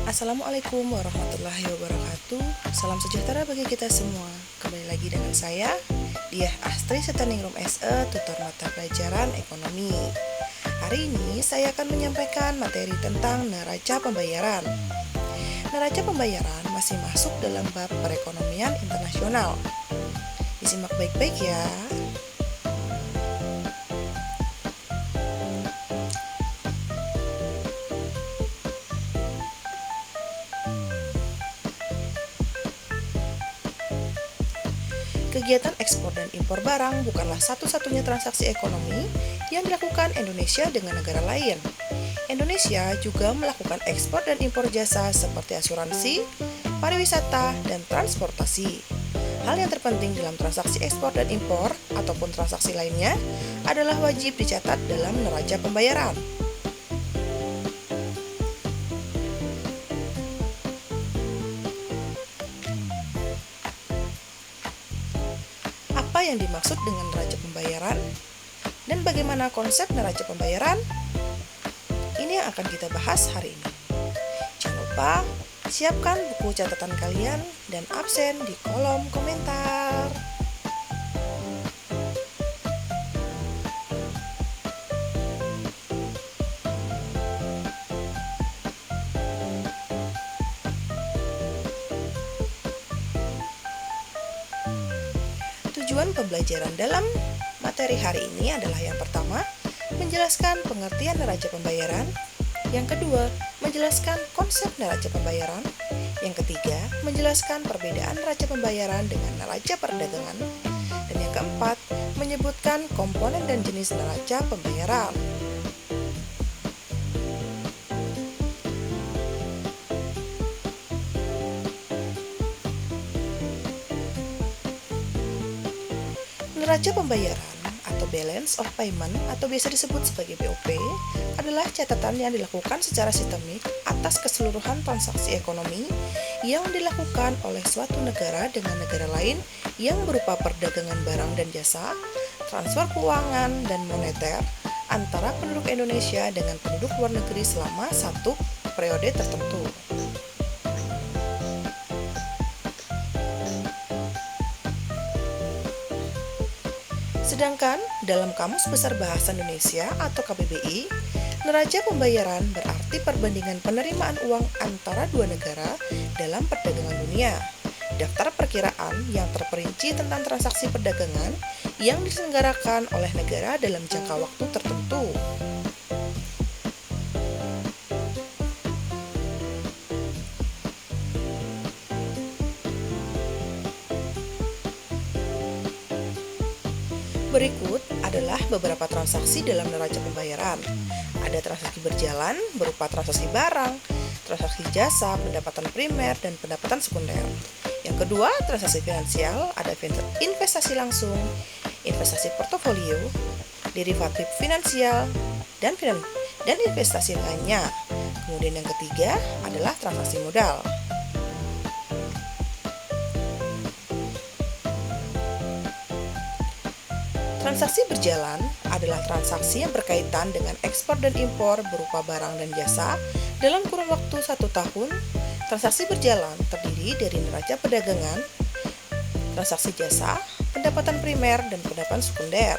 Assalamualaikum warahmatullahi wabarakatuh. Salam sejahtera bagi kita semua. Kembali lagi dengan saya, Diah Astri Setaningrum SE, tutor mata pelajaran ekonomi. Hari ini saya akan menyampaikan materi tentang neraca pembayaran. Neraca pembayaran masih masuk dalam bab perekonomian internasional. Disimak baik-baik ya. Kegiatan ekspor dan impor barang bukanlah satu-satunya transaksi ekonomi yang dilakukan Indonesia dengan negara lain. Indonesia juga melakukan ekspor dan impor jasa seperti asuransi, pariwisata, dan transportasi. Hal yang terpenting dalam transaksi ekspor dan impor ataupun transaksi lainnya adalah wajib dicatat dalam neraca pembayaran. Apa yang dimaksud dengan neraca pembayaran? Dan bagaimana konsep neraca pembayaran? Ini yang akan kita bahas hari ini. Jangan lupa siapkan buku catatan kalian dan absen di kolom komentar. Tujuan pembelajaran dalam materi hari ini adalah yang pertama, menjelaskan pengertian neraca pembayaran. Yang kedua, menjelaskan konsep neraca pembayaran. Yang ketiga, menjelaskan perbedaan neraca pembayaran dengan neraca perdagangan. Dan yang keempat, menyebutkan komponen dan jenis neraca pembayaran. Neraca pembayaran atau balance of payment atau biasa disebut sebagai BOP adalah catatan yang dilakukan secara sistemik atas keseluruhan transaksi ekonomi yang dilakukan oleh suatu negara dengan negara lain yang berupa perdagangan barang dan jasa, transfer keuangan dan moneter antara penduduk Indonesia dengan penduduk luar negeri selama satu periode tertentu. Sedangkan dalam Kamus Besar Bahasa Indonesia atau KBBI, neraca pembayaran berarti perbandingan penerimaan uang antara dua negara dalam perdagangan dunia. Daftar perkiraan yang terperinci tentang transaksi perdagangan yang diselenggarakan oleh negara dalam jangka waktu tertentu. Berikut adalah beberapa transaksi dalam neraca pembayaran. Ada transaksi berjalan berupa transaksi barang, transaksi jasa, pendapatan primer, dan pendapatan sekunder. Yang kedua, transaksi finansial, ada investasi langsung, investasi portofolio, derivatif finansial, dan investasi lainnya. Kemudian yang ketiga adalah transaksi modal. Transaksi berjalan adalah transaksi yang berkaitan dengan ekspor dan impor berupa barang dan jasa dalam kurun waktu 1 tahun. Transaksi berjalan terdiri dari neraca perdagangan, transaksi jasa, pendapatan primer, dan pendapatan sekunder.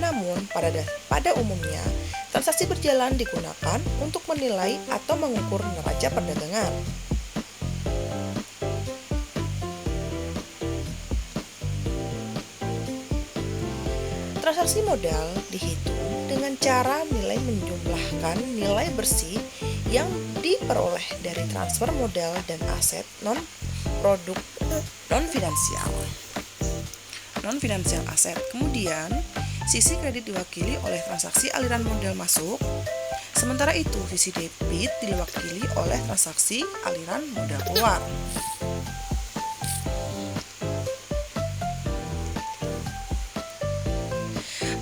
Namun, pada umumnya, transaksi berjalan digunakan untuk menilai atau mengukur neraca perdagangan. Transaksi modal dihitung dengan cara nilai menjumlahkan nilai bersih yang diperoleh dari transfer modal dan aset non-finansial aset. Kemudian, sisi kredit diwakili oleh transaksi aliran modal masuk, sementara itu sisi debit diwakili oleh transaksi aliran modal keluar.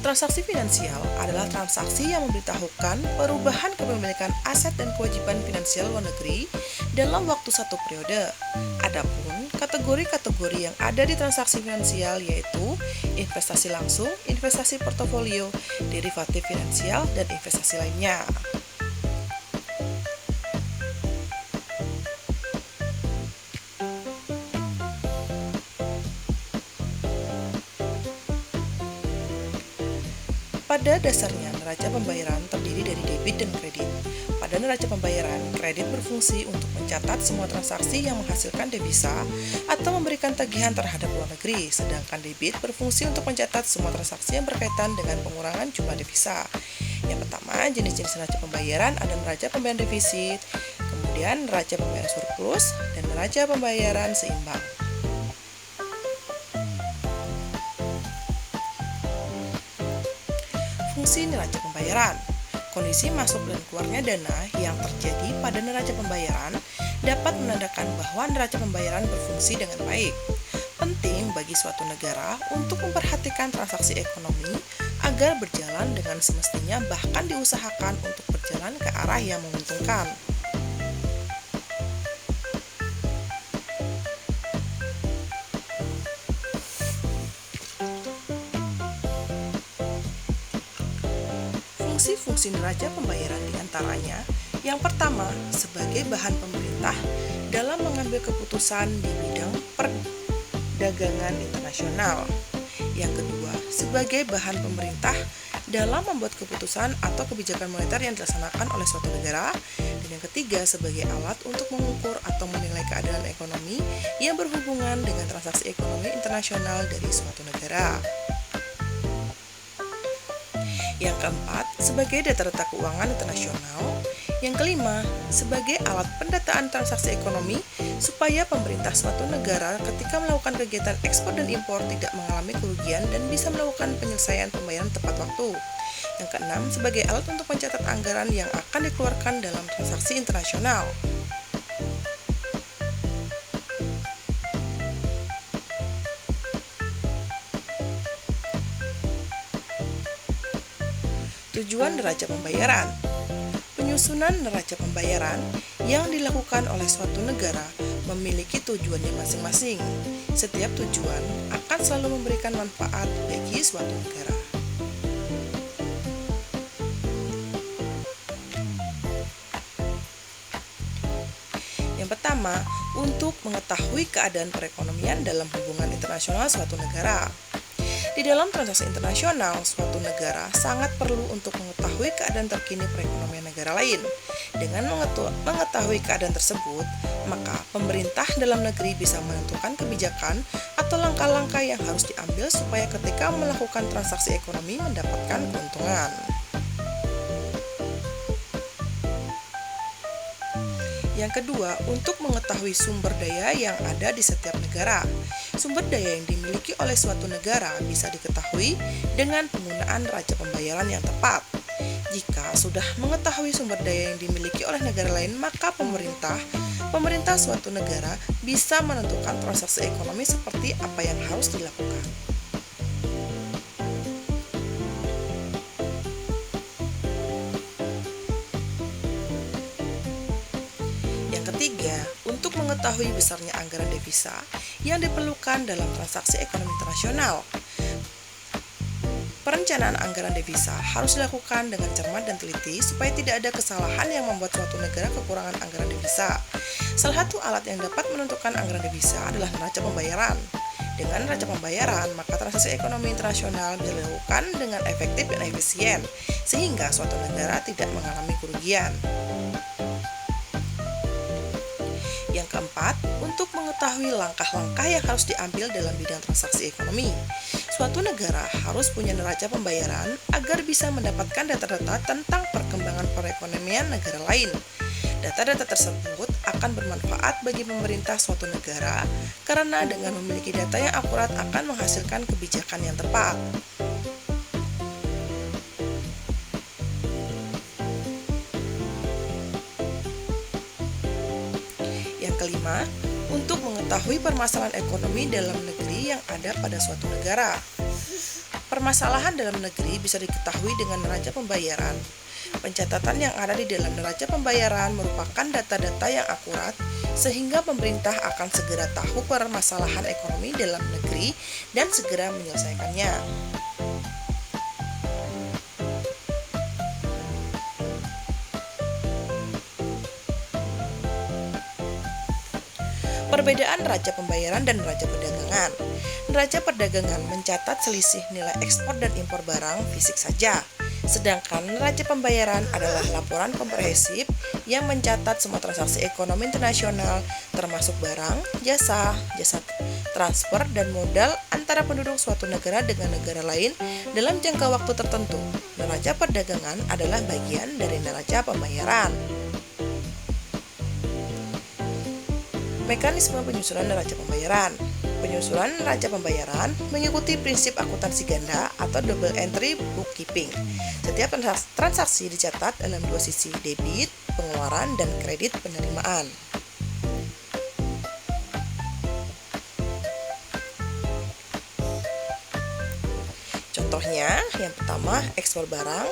Transaksi finansial adalah transaksi yang memberitahukan perubahan kepemilikan aset dan kewajiban finansial luar negeri dalam waktu satu periode. Adapun kategori-kategori yang ada di transaksi finansial yaitu investasi langsung, investasi portofolio, derivatif finansial, dan investasi lainnya. Pada dasarnya, neraca pembayaran terdiri dari debit dan kredit. Pada neraca pembayaran, kredit berfungsi untuk mencatat semua transaksi yang menghasilkan devisa atau memberikan tagihan terhadap luar negeri, sedangkan debit berfungsi untuk mencatat semua transaksi yang berkaitan dengan pengurangan jumlah devisa. Yang pertama, jenis-jenis neraca pembayaran ada neraca pembayaran defisit, kemudian neraca pembayaran surplus, dan neraca pembayaran seimbang. Fungsi neraca pembayaran. Kondisi masuk dan keluarnya dana yang terjadi pada neraca pembayaran dapat menandakan bahwa neraca pembayaran berfungsi dengan baik. Penting bagi suatu negara untuk memperhatikan transaksi ekonomi agar berjalan dengan semestinya, bahkan diusahakan untuk berjalan ke arah yang menguntungkan. Fungsi-fungsi neraca pembayaran diantaranya, yang pertama, sebagai bahan pemerintah dalam mengambil keputusan di bidang perdagangan internasional. Yang kedua, sebagai bahan pemerintah dalam membuat keputusan atau kebijakan moneter yang dilaksanakan oleh suatu negara. Dan yang ketiga, sebagai alat untuk mengukur atau menilai keadaan ekonomi yang berhubungan dengan transaksi ekonomi internasional dari suatu negara. Yang keempat, sebagai data-data keuangan internasional. Yang kelima, sebagai alat pendataan transaksi ekonomi supaya pemerintah suatu negara ketika melakukan kegiatan ekspor dan impor tidak mengalami kerugian dan bisa melakukan penyelesaian pembayaran tepat waktu. Yang keenam, sebagai alat untuk mencatat anggaran yang akan dikeluarkan dalam transaksi internasional. Tujuan neraca pembayaran. Penyusunan neraca pembayaran yang dilakukan oleh suatu negara memiliki tujuannya masing-masing. Setiap tujuan akan selalu memberikan manfaat bagi suatu negara. Yang pertama, untuk mengetahui keadaan perekonomian dalam hubungan internasional suatu negara. Di dalam transaksi internasional, suatu negara sangat perlu untuk mengetahui keadaan terkini perekonomian negara lain. Dengan mengetahui keadaan tersebut, maka pemerintah dalam negeri bisa menentukan kebijakan atau langkah-langkah yang harus diambil supaya ketika melakukan transaksi ekonomi mendapatkan keuntungan. Yang kedua, untuk mengetahui sumber daya yang ada di setiap negara. Sumber daya yang dimiliki oleh suatu negara bisa diketahui dengan penggunaan neraca pembayaran yang tepat. Jika sudah mengetahui sumber daya yang dimiliki oleh negara lain, maka pemerintah suatu negara bisa menentukan transaksi ekonomi seperti apa yang harus dilakukan. Ketiga, untuk mengetahui besarnya anggaran devisa yang diperlukan dalam transaksi ekonomi internasional. Perencanaan anggaran devisa harus dilakukan dengan cermat dan teliti supaya tidak ada kesalahan yang membuat suatu negara kekurangan anggaran devisa. Salah satu alat yang dapat menentukan anggaran devisa adalah neraca pembayaran. Dengan neraca pembayaran, maka transaksi ekonomi internasional bisa dilakukan dengan efektif dan efisien, sehingga suatu negara tidak mengalami kerugian. Yang keempat, untuk mengetahui langkah-langkah yang harus diambil dalam bidang transaksi ekonomi. Suatu negara harus punya neraca pembayaran agar bisa mendapatkan data-data tentang perkembangan perekonomian negara lain. Data-data tersebut akan bermanfaat bagi pemerintah suatu negara karena dengan memiliki data yang akurat akan menghasilkan kebijakan yang tepat. Kelima, untuk mengetahui permasalahan ekonomi dalam negeri yang ada pada suatu negara. Permasalahan dalam negeri bisa diketahui dengan neraca pembayaran. Pencatatan yang ada di dalam neraca pembayaran merupakan data-data yang akurat, sehingga pemerintah akan segera tahu permasalahan ekonomi dalam negeri dan segera menyelesaikannya. Perbedaan neraca pembayaran dan neraca perdagangan. Neraca perdagangan mencatat selisih nilai ekspor dan impor barang fisik saja. Sedangkan neraca pembayaran adalah laporan komprehensif yang mencatat semua transaksi ekonomi internasional termasuk barang, jasa transfer, dan modal antara penduduk suatu negara dengan negara lain dalam jangka waktu tertentu. Neraca perdagangan adalah bagian dari neraca pembayaran. Mekanisme penyusunan neraca pembayaran. Penyusunan neraca pembayaran mengikuti prinsip akuntansi ganda atau double entry bookkeeping. Setiap transaksi dicatat dalam dua sisi, debit pengeluaran dan kredit penerimaan. Contohnya, yang pertama, ekspor barang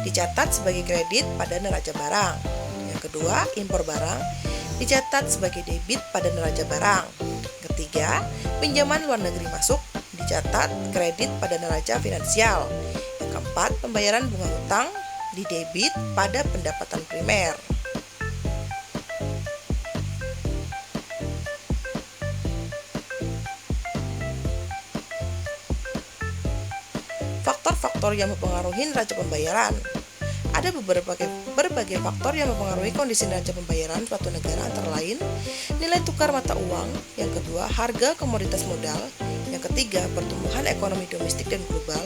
dicatat sebagai kredit pada neraca barang. Yang kedua, impor barang dicatat sebagai debit pada neraca barang. Ketiga, pinjaman luar negeri masuk dicatat kredit pada neraca finansial. Yang keempat, pembayaran bunga hutang didebit pada pendapatan primer. Faktor-faktor yang mempengaruhi neraca pembayaran. Ada berbagai faktor yang mempengaruhi kondisi neraca pembayaran suatu negara, antara lain nilai tukar mata uang, yang kedua harga komoditas modal, yang ketiga pertumbuhan ekonomi domestik dan global,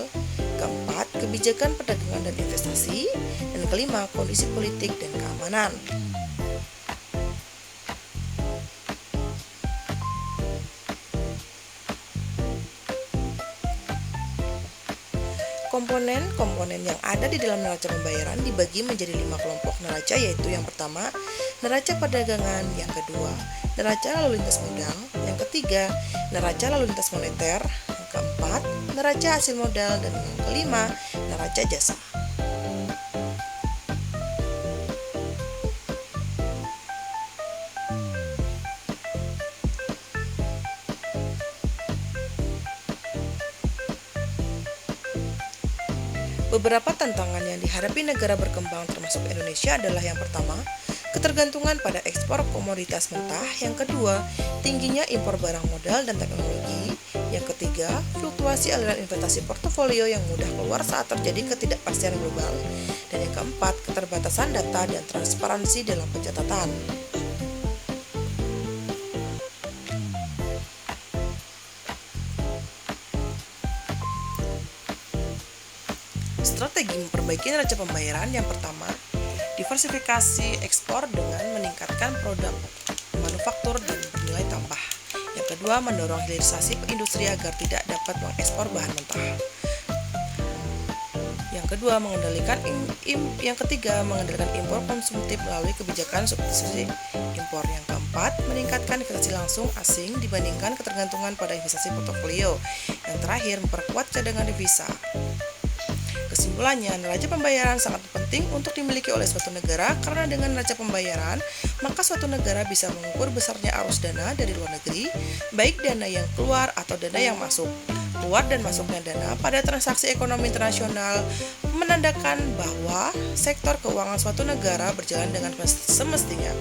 keempat kebijakan perdagangan dan investasi, dan kelima kondisi politik dan keamanan. Komponen-komponen yang ada di dalam neraca pembayaran dibagi menjadi 5 kelompok neraca, yaitu yang pertama, neraca perdagangan, yang kedua, neraca lalu lintas modal, yang ketiga, neraca lalu lintas moneter, yang keempat, neraca hasil modal, dan yang kelima, neraca jasa. Beberapa tantangan yang dihadapi negara berkembang termasuk Indonesia adalah yang pertama, ketergantungan pada ekspor komoditas mentah, yang kedua, tingginya impor barang modal dan teknologi, yang ketiga, fluktuasi aliran investasi portofolio yang mudah keluar saat terjadi ketidakpastian global, dan yang keempat, keterbatasan data dan transparansi dalam pencatatan. Strategi memperbaiki neraca pembayaran yang pertama, diversifikasi ekspor dengan meningkatkan produk manufaktur dan bernilai tambah. Yang kedua, mendorong hilirisasi industri agar tidak dapat mengekspor bahan mentah. Yang ketiga, mengendalikan impor konsumtif melalui kebijakan subsidi impor. Yang keempat, meningkatkan investasi langsung asing dibandingkan ketergantungan pada investasi portofolio. Yang terakhir, memperkuat cadangan devisa. Kesimpulannya, neraca pembayaran sangat penting untuk dimiliki oleh suatu negara karena dengan neraca pembayaran, maka suatu negara bisa mengukur besarnya arus dana dari luar negeri, baik dana yang keluar atau dana yang masuk. Keluar dan masuknya dana pada transaksi ekonomi internasional menandakan bahwa sektor keuangan suatu negara berjalan dengan semestinya.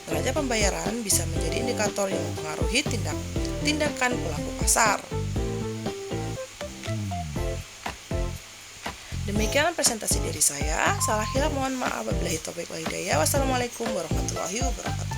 Neraca pembayaran bisa menjadi indikator yang mempengaruhi tindakan pelaku pasar. Demikian presentasi dari saya. Salah hilaf mohon maaf. Wabillahi taufiq wal hidayah. Wassalamualaikum warahmatullahi wabarakatuh.